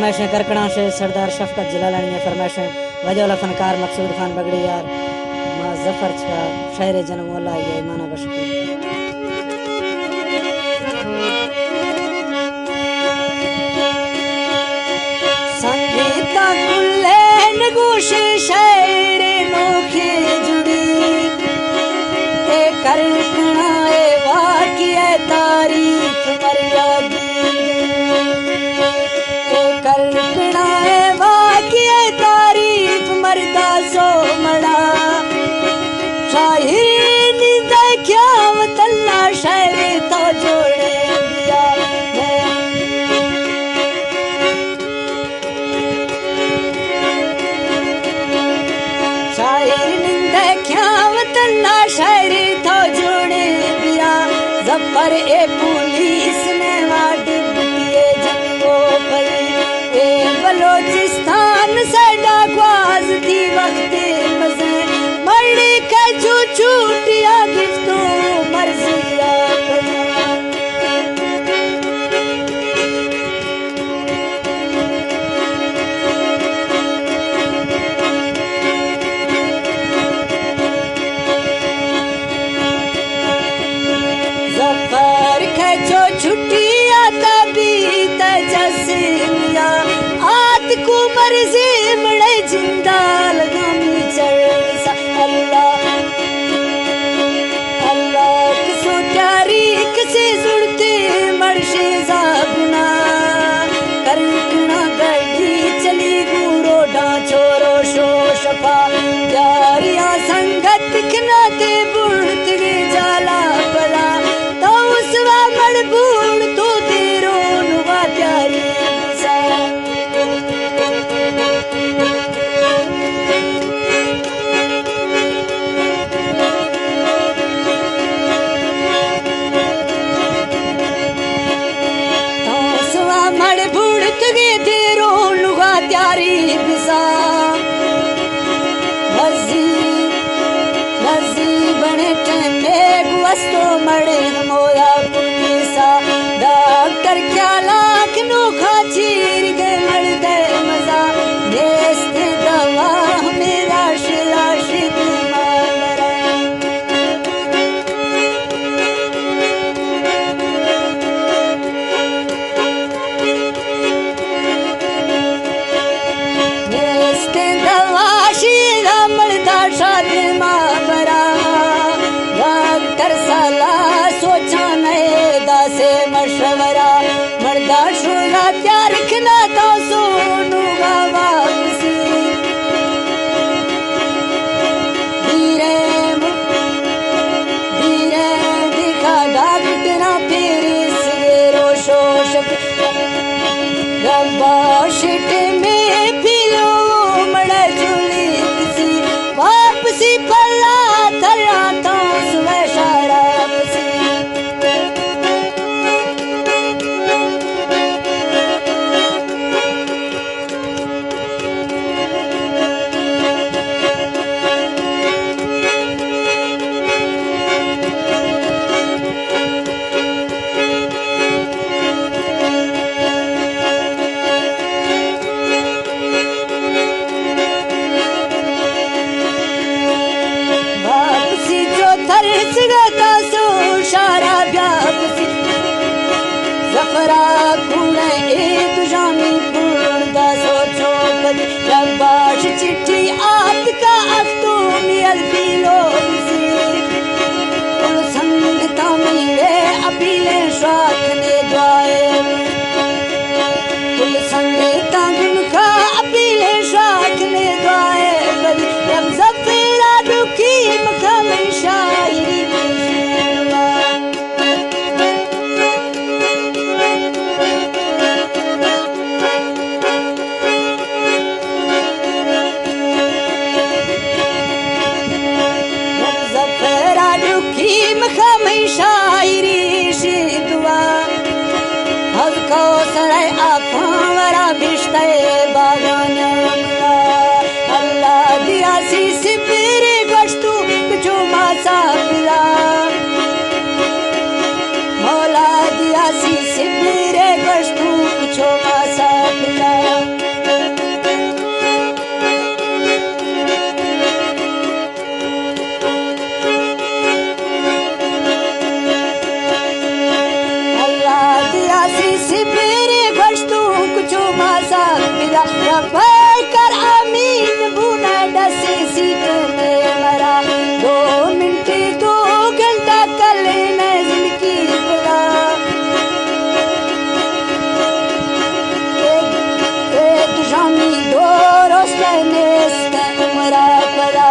फरमाइशें करकड़ा से सरदार शफकत जलालानी फरमाइशें वजह फनकार मकसूद खान बगड़ी यार माँ जफर का शायर जन्म वाला ये ईमाना बशकी संगीता कुल्ले नगोश शायर नोखे जुड़ी ए करकड़ा ए वाकिया तारीफ मर्यादी करकड़ा वाकिया तारीफ मरदा सो मड़ा शाहिर नी देखा वतल्ला शायर तो जोड़े दिया शायर नी देखा वतल्ला शायर तो जोड़े दिया जफर ए पुलिस ने वाड़ी बलोचिस्तान से डाकवाज थी वक्त मजे मरने के जो छूटिया गिफ्टों मर्जिया जफर के जो छुट्टिया तभी तजस्मिया को मर्जी मड़े जिंदा लगामी चढ़ अल्लाह अल्लाह किसो प्यारी किसे जुड़ते मर्शे जागुना करकना गड़ी चली गुरो छोरो शो शफा प्यारिया संगत खनाते बुढ़त गे जाला पला तो उसवा मड़बूड़ तो तेरो नुवा प्यारी तो मड़े मोया पुलिसा डॉक्टर क्या लाख नो खाचीर के मरदे मजा देस्ते दवा मेरा शिलाशिक मावरा देस्ते दवा शिला मरदा शादी मावरा साला सोचा नए दासे मशवरा मर्दा शोला त्यार रखना तो सोनू वापसी धीरे धीरे दिखा डाकना फिर सवेरो शोश रब्बा शिट में फिरो मड़ा चुली किसी वापसी पल्ला थरा तो सुबह शारा कर अमीन बुना डसी सीट में मरा 2 मिनट 2 घंटा कल न जिंदगी बड़ा दुशानी 2 रोशने उमरा पड़ा